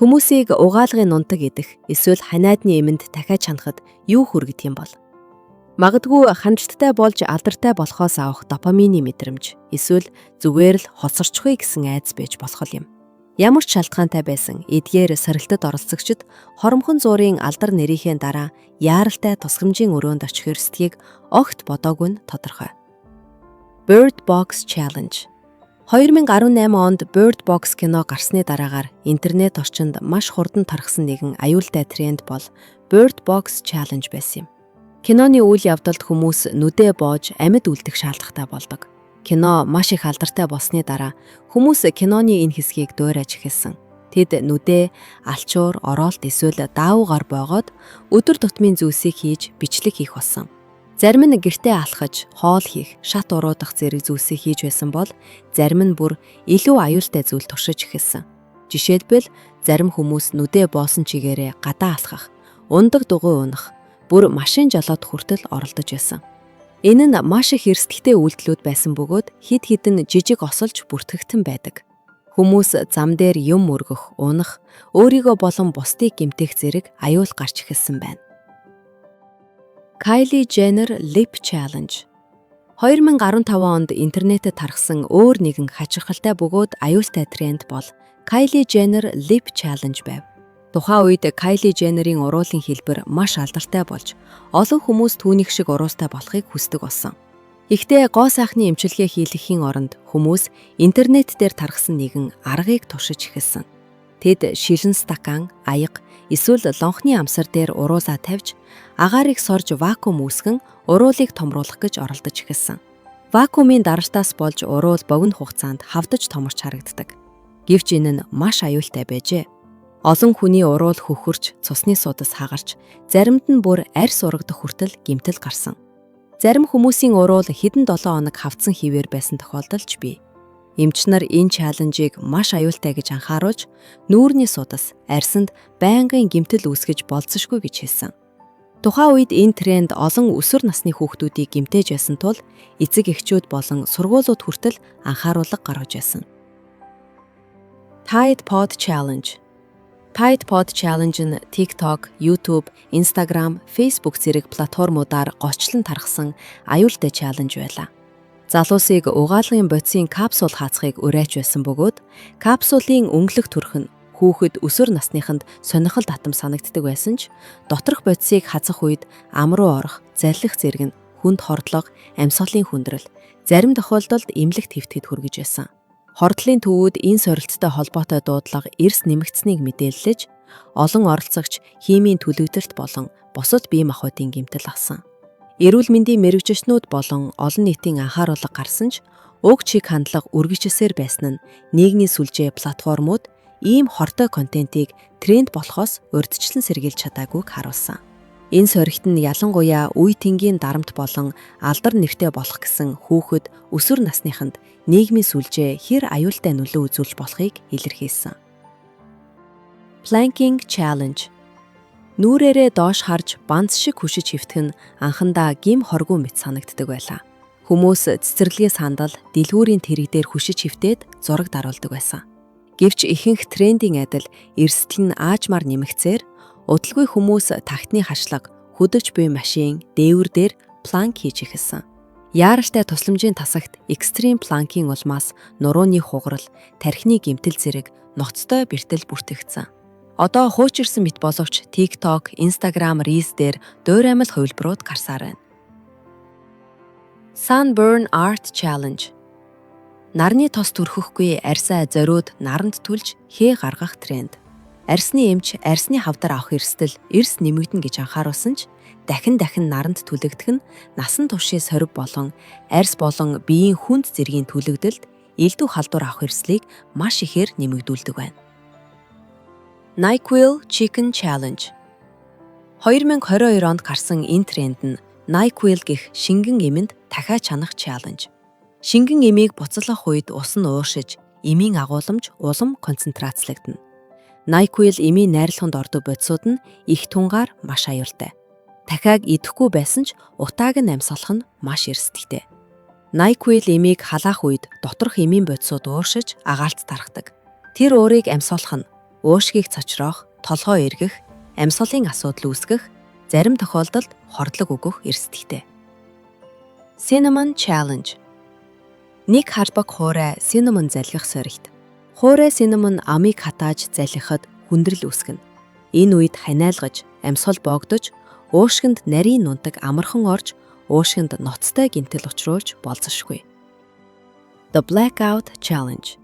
Хүмүүсийг угаалгын нунтаг идэх эсвэл ханиадны эмэнд дахиад чанахад юу хүргэх юм бол? Магадгүй хандалттай болж алдартай болохоос авах допамины мэдрэмж эсвэл зүгээр л хоцорчихъя гэсэн айдас байж болох юм. Ямар ч шалтгаантай байсан эдгээр сорилтод оролцогчид хоромхон зуурын алдар нэрийнхээ дараа яаралтай тусгамжийн өрөөнд очих эрсдгийг огт бодоогүй нь тодорхой. Bird Box Challenge 2018 онд Bird Box кино гарсны дараагаар интернет орчинд маш хурдан тархсан нэгэн аюултай тренд бол Bird Box Challenge байсан юм. Киноны үйл явдалд хүмүүс нүдээ боож амьд үлдэх шаардлагатай болдог. Кино маш их алдартай болсны дараа хүмүүс киноны энэ хэсгийг дуурайж эхэлсэн. Тэд нүдээ алчуур, ороолт эсвэл даавуугаар боогоод өдөр тутмын зүйлсийг хийж бичлэг хийх болсон. Зарим нь гэртээ алхаж, хоол хийх, шат уруудах зэрэг зүйлсийг хийж байсан бол зарим нь бүр илүү аюултай зүйл туршиж эхэлсэн. Жишээлбэл зарим хүмүүс нүдээ боосон чигээрээ гадаа алхах, ундаг дугуй унах, бүр машин жолоод хүртэл оролдож байсан. Энэ нь маш их эрсдэлтэй үйлдэлүүд байсан бөгөөд хид хідэн жижиг осолж бүртгэгдэн байдаг. Хүмүүс зам дээр юм өргөх, унах, өөрийгөө болон бусдыг гэмтэх зэрэг аюул гарч эхэлсэн байна. Kylie Jenner Lip Challenge 2015 онд интернетэд тархсан өөр нэгэн хачирхалтай бөгөөд аюултай тренд бол Kylie Jenner Lip Challenge байв. Тухайн үед Kylie Jenner-ийн уруулын хэлбэр маш алдартай болж олон хүмүүс түүнийх шиг уруустай болохыг хүсдэг болсон. Гэхдээ гоо сайхны эмчилгээ хийлгэхийн оронд хүмүүс интернет дээр тархсан нэгэн аргыг туршиж эхэлсэн. Тэд шилэн стакан, аяга, эсвэл лонхны амсар дээр уруулаа тавьж, агаарыг сорж вакуум үүсгэн уруулыг томруулах гэж оролдож эхэлсэн. Вакуумын дараалтаас болж уруул богино хугацаанд хавдаж томорч харагддаг. Гэвч энэ нь маш аюултай байжээ. Олон хүний уруул хөхөрч, цусны суудас хагарч, заримд нь бүр арьс урагдах хүртэл гэмтэл гарсан. Зарим хүмүүсийн уруул хэдэн 7 хоног хавцсан хിവэр байсан тохиолдолч бий. Эмч нар энэ чаленжийг маш аюултай гэж анхааруулж, нүүрний судас, арьсанд байнгын гэмтэл үүсгэж болцсошгүй гэж хэлсэн. Тухайн үед энэ тренд олон өсвөр насны хүүхдүүдийг гэмтэж байсан тул эцэг эхчүүд болон сургуулиуд хүртэл анхааруулга гаргаж байсан. Tide Pod Challenge Tide Pod Challenge нь TikTok, YouTube, Instagram, Facebook зэрэг платформудаар гочлон тархсан аюултай чаленж байлаа. Залуусыг угаалгын бодисын капсул хаацхыг урайж байсан бөгөөд капсулын өнгөлөг төрх нь хүүхэд өсвөр насныханд сонирхол татам санагддаг байсан ч доторх бодисыг хазах үед ам руу орох, заллих зэрэг нь хүнд хордлого, амьсгалын хүндрэл, зарим тохиолдолд эмнэлэг твтгэд хүргэж байсан. Хордлын төвүүд энэ сорилттой холбоотой дуудлага эрс нэмэгдсэнийг мэдээлж, олон оролцогч химийн төлөвлөлт болон бусад бие махбодын гэмтэл авсан. Эрүүл мэндийн мэрэгжчнүүд болон олон нийтийн анхааруулга гарсан ч уг чиг хандлага үргэлжилсээр байсан нь нийгмийн сүлжээ платформуд ийм хортой контентийг тренд болохоос урьдчилан сэргийлж чадаагүйг харуулсан. Энэ сорилт нь ялангуяа үе тэнгийн дарамт болон алдар нэртэй болох гэсэн хүүхэд өсвөр насныханд нийгмийн сүлжээ хэр аюултай нөлөө үзүүлж болохыг илэрхийлсэн. Planking Challenge Нүрээрээ доош харж банц шиг хүшиж хөвтөх нь анхандаа гим хоргүй мэт санагддаг байлаа. Хүмүүс цэцэрлэгээ сандал, дэлгүүрийн тэрэг дээр хүшиж хөвтөөд зураг даруулдаг байсан. Гэвч ихэнх трендing адил эрсдэл нь аажмаар нэмэгцээр удалгүй хүмүүс тагтны хашлага, хөдөгч буй машин, дээвэр дээр планк хийж эхэлсэн. Яаралтай тусламжийн тасагт экстрим планкийн улмаас нурууны хугарал, тархины гэмтэл зэрэг ноцтой бэртэл бүртгэгдсэн. Одоо хуучирсан мэт боловч TikTok, Instagram Reels дээр дуураймал хувилбарууд гарсаар байна. Sunburn Art Challenge Нарны тос төрхөхгүй арьсаа зориуд наранд түлж хээ гаргах тренд. Арьсны эмч арьсны хавдар авах эрсдэл эрс нэмэгдэн гэж анхааруулсан ч дахин наранд түлэгдэх нь насан туршийн сорив болон арьс болон биеийн хүнд зэргийн түлэгдэлд элдв халдвар авах эрсдлийг маш ихээр нэмэгдүүлдэг байна. NyQuil Chicken Challenge 2022 онд гарсан энэ тренд нь NyQuil гэх шингэн эмэнд дахиад чанах чаленж. Шингэн эмийг буцалгах үед ус нь ууршиж, эмийн агуулмж улам концентрацлагдана. NyQuil эмийн найрлаганд ордог бодисууд нь их тунгаар маш аюултай. Дахиад идэхгүй байсан ч утааг нь амьсгалах нь маш эрсдэлтэй. NyQuil эмийг халаах үед доторх эмийн бодисууд ууршиж агаалт тархдаг. Тэр уурыг амьсгалах нь уушгийг цочроох, толгой эргэх, амьсгалын асуудал үүсгэх, зарим тохиолдолд хордлог өгөх эрсдэлтэй. Cinnamon Challenge. Нэг харбаг хуурай cinnamon залгих сорилт. Хуурай cinnamon амыг хатааж залгихад хүндрэл үүсгэнэ. Энэ үед ханиалгаж, амьсгал боогдож, уушгинд нарийн нунтаг амархан орж, уушгинд ноцтой гэмтэл учруулж болзошгүй. The Blackout Challenge.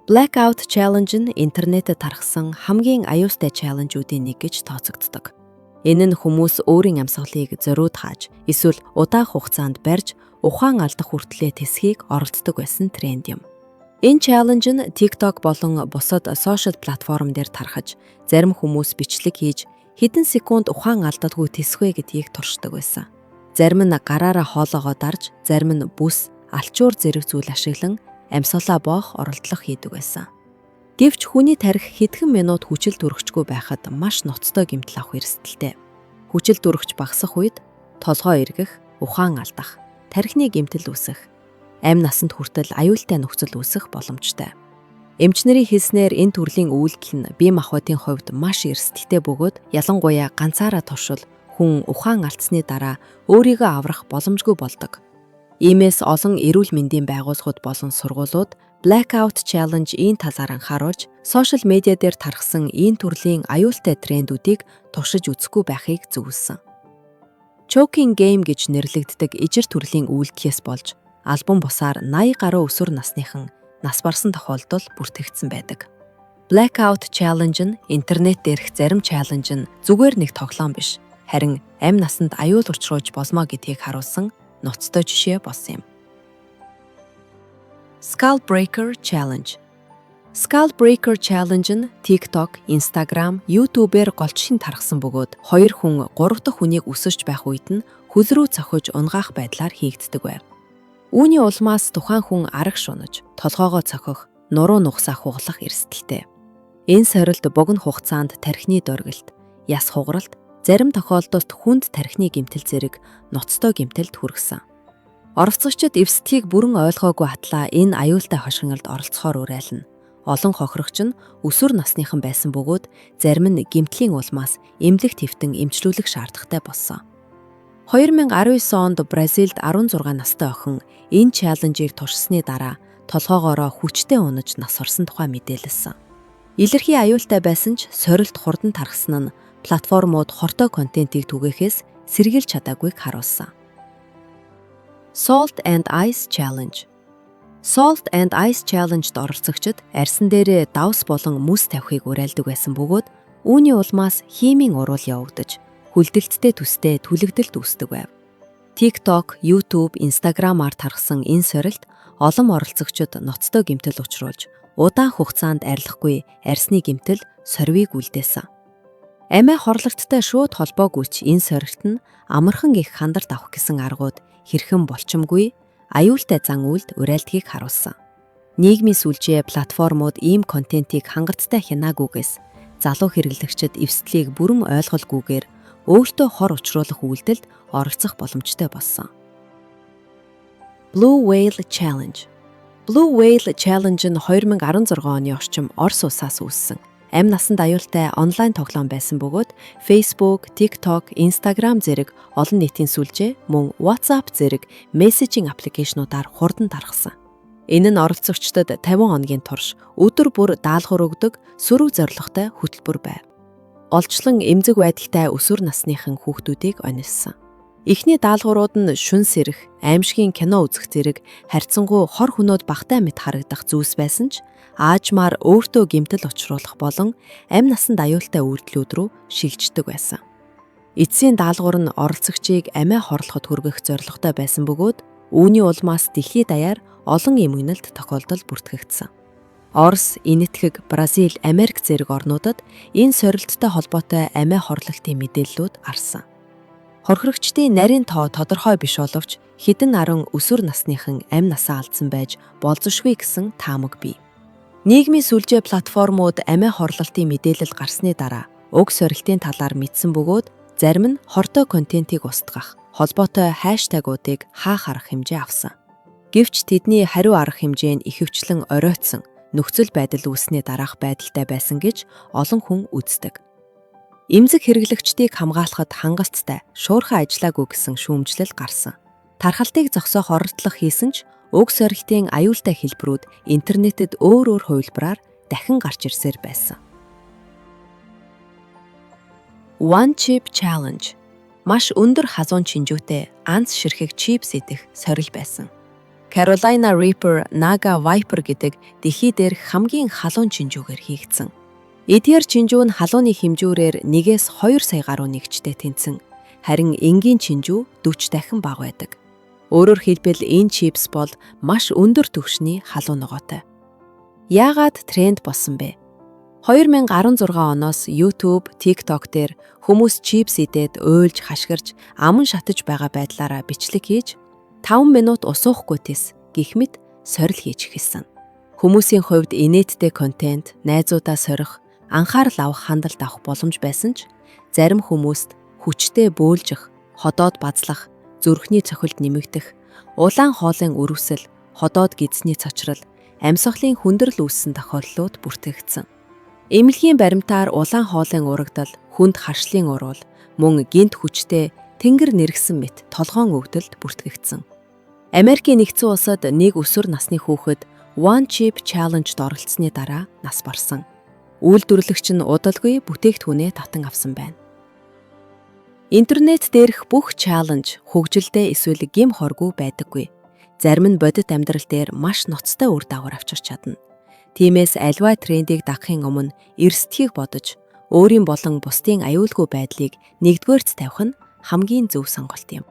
Blackout Challenge нь интернетэд тархсан хамгийн аюултай чаленжүүдийн нэг гэж тооцогддог. Энэ нь хүмүүс өөрийн амьсгалыг зориуд хааж, эсвэл удаах хугацаанд барьж, ухаан алдах хүртлээр тэсхийг оролцдог байсан тренд юм. Энэ чаленж нь TikTok болон бусад сошиал платформ дээр тархаж, зарим хүмүүс бичлэг хийж, хэдэн секунд ухаан алддаггүй тэсвэ гэдгийг туршдаг байсан. Зарим нь гараараа хоолоогоо дарж, зарим нь бүс, алчуур зэрэг зүйл ашиглан амьсгалаа боох оролдлого хийдэг байсан. Гэвч хүний тархи хэдхэн минут хүчил төрөгчгүй байхад маш ноцтой гэмтэл авах эрсдэлтэй. Хүчил төрөгч багасах үед толгой эргэх, ухаан алдах, тархины гэмтэл үүсэх, амь насанд хүртэл аюултай нөхцөл үүсэх боломжтой. Эмчнэрийн хэлснээр энэ төрлийн үйлдэл нь бие махбодын хувьд маш эрсдэлтэй бөгөөд ялангуяа ганцаараа туршил хүн ухаан алдсны дараа өөрийгөө аврах боломжгүй болдог. Иймээс олон эрүүл мэндийн байгууллагууд болон сургуулиуд Blackout Challenge энэ талаар анхааруулж, сошиал медиа дээр тархсан энэ төрлийн аюултай трендүүдийг туршиж үзэхгүй байхыг зөвлөсөн. Choking Game гэж нэрлэгддэг ижир төрлийн үйлдэлээс болж, албан бусаар 80 гаруй өсвөр насныхан нас барсан тохиолдол бүртгэгдсэн байдаг. Blackout Challenge нь интернет дээрх зарим чаленж нь зүгээр нэг тоглоом биш, харин амь насанд аюул учруулж болмоо гэдгийг харуулсан ноцтой жишээ болсон юм. Skull Breaker Challenge. Skull Breaker Challenge нь TikTok, Instagram, YouTube-ээр голчшин тархсан бөгөөд 2 хүн 3 дахь хүнийг өсөж байх үед нь хөл рүү цохиж унгаах байдлаар хийгддэг байв. Үүний улмаас тухайн хүн арга шунаж, толгоогоо цохих, нуруу нугсаа хугалах эрсдэлтэй. Энэ сорилт богино хугацаанд тархины дөргөлт, яс хугаралт, зарим тохиолдолд хүнд тархины гэмтэл зэрэг ноцтой гэмтэлд хүргэсэн. Оролцогчид эвсдгийг бүрэн ойлгоогүй хатлаа энэ аюултай хошигнолд оролцохоор уриална. Олон хохирогч нь өсвөр насныхан байсан бөгөөд зарим нь гэмтлийн улмаас эмнэлэг твтэн эмчлүүлэх шаардлагатай болсон. 2019 онд Бразилд 16 настай охин энэ чаленжийг туршсны дараа толгоогоороо хүчтэй унаж нас орсон тухай мэдээлэлсэн. Илэрхий аюултай байсан ч сорилт хурдан тархсан нь платформуд хортой контентийг түгээхээс сэргийлж чадаагүйг харуулсан. Salt and Ice Challenge. Salt and Ice Challenge-д оролцогчид арьсан дээрээ давс болон мүс тавихыг уриалдаг байсан бөгөөд үүний улмаас химийн уруул явагдаж, хүлдэлттэй төстэй түлэгдэлт үүсдэг байв. TikTok, YouTube, Instagram-аар тархсан энэ сорилт олон оролцогчид ноцтой гэмтэл учруулж, удаан хугацаанд арилахгүй арьсны гэмтэл сорвийг үлдээсэн. Амиа хорлогттой шууд холбоогүйч энэ сорилт нь амархан их хандарт авах гэсэн аргууд хэрхэн болчмгүй аюултай зан үйлд уриалдгийг харуулсан. Нийгмийн сүлжээ платформуд ийм контентийг хангалттай хянаагүйгээс залуу хэрэглэгчид эвсдлийг бүрэн ойлголгүйгээр өөртөө хор учруулах үйлдэлд оролцох боломжтой болсон. Blue Whale Challenge. Blue Whale Challenge нь 2016 оны орчим Орос улсаас үүссэн. Амь насанд аюултай онлайн тоглоом байсан бөгөөд Facebook, TikTok, Instagram зэрэг олон нийтийн сүлжээ мөн WhatsApp зэрэг мессежинг аппликейшнуудаар хурдан тархсан. Энэ нь оролцогчдод 50 хоногийн турш өдөр бүр даалгавар өгдөг сөрөг зорилготой хөтөлбөр байв. Олжлон эмзэг байдалтай өсвөр насныхан хүүхдүүдийг онилсан. Эхний даалгаврууд нь шүн сэрэх, аимшигын кино үзэх зэрэг харьцангуй хор хөнөөд багтай мэт харагдах зүйлс байсан ч аажмаар өөртөө гэмтэл учруулах болон амь насанд аюултай үйлдэлүүд рүү шилждэг байсан. Эцсийн даалгавар нь оролцогчийг амиа хорлоход хүргэх зорилготой байсан бөгөөд үүний улмаас дэлхийд даяар олон эм үнэлт тохиолдол бүртгэгдсэн. Орос, Энэтхэг, Бразил, Америк зэрэг орнуудад энэ сорилттой холбоотой амиа хорлолтын мэдээллүүд арсан. Хорхирогчдын нарийн тоо тодорхой биш боловч хэдэн арван өсвөр насныхан амь насаа алдсан байж болзошгүй гэсэн таамаг бий. Нийгмийн сүлжээ платформуд амиа хорлолтын мэдээлэл гарсны дараа уг сорилтын талаар мэдсэн бөгөөд зарим нь хортой контентийг устгах, холбоотой хаштагуудыг хаах арга хэмжээ авсан. Гэвч тэдний хариу арга хэмжээ нь ихэвчлэн оройтсон, нөхцөл байдал үүснээ дараах байдалтай байсан гэж олон хүн үздэг. Эмзэг хэрэглэгчдийг хамгаалахад хангалттай шуурхай ажиллаагүй гэсэн шүүмжлэл гарсан. Тархалтыг зогсоох оролдлого хийсэн ч уг сорилтын аюултай хэлбэрүүд интернетэд өөр хувилбараар дахин гарч ирсээр байсан. One Chip Challenge маш өндөр хазуун чинжүүтэй анц ширхэг чипс идэх сорил байсан. Carolina Reaper Naga Viper гэдэг дэлхий дээрх хамгийн халуун чинжүүгээр хийгдсэн. Эдгээр чинжүү нь халууны хэмжүүрээр 1-2 сая гаруй нэгжтэй тэнцэн, харин энгийн чинжүү 40 дахин бага байдаг. Өөрөөр хэлбэл энэ чипс бол маш өндөр түвшний халуун ногоотой. Яагаад тренд болсон бэ? 2016 оноос YouTube, TikTok дээр хүмүүс чипс идээд уйлж хашгирч аман шатаж байгаа байдлаараа бичлэг хийж 5 минут усуухгүй тис гэх мэт сорил хийж эхэлсэн. Хүмүүсийн хувьд инээдтэй контент, найзуудаа сорих, анхаарал авах хандлт авах боломж байсан ч зарим хүмүүст хүчтэй бөөлжих, ходоод базлах, зүрхний цохилт нэмэгдэх, улаан хоолын өрөвсөл, ходоод гидсний цочрол, амьсгалын хүндрэл үүссэн тохиолдлууд бүртгэгдсэн. Эмнэлгийн баримтаар улаан хоолын урагдал, хүнд харшлын уруул, мөн гинт хүчтэй тэнгэр нэргсэн мэт толгоон өвдөлд бүртгэгдсэн. Америкийн нэгдсэн улсад нэг өсвөр насны хүүхэд One Chip Challenge-д оролцсны дараа нас барсан. Үйлдвэрлэгч нь удалгүй бүтээгдэхүүнээ татан авсан байна. Интернет дээрх бүх чаленж хөгжилдөө эсвэл гим хоргүй байдаггүй. Зарим нь бодит амьдрал дээр маш ноцтой үр дагавар авчирч чадна. Тиймээс альва трендийг дагахын өмнө эрсдхийг бодож, өөрийн болон бусдын аюулгүй байдлыг нэгдүгээрт тавих нь хамгийн зөв сонголт юм.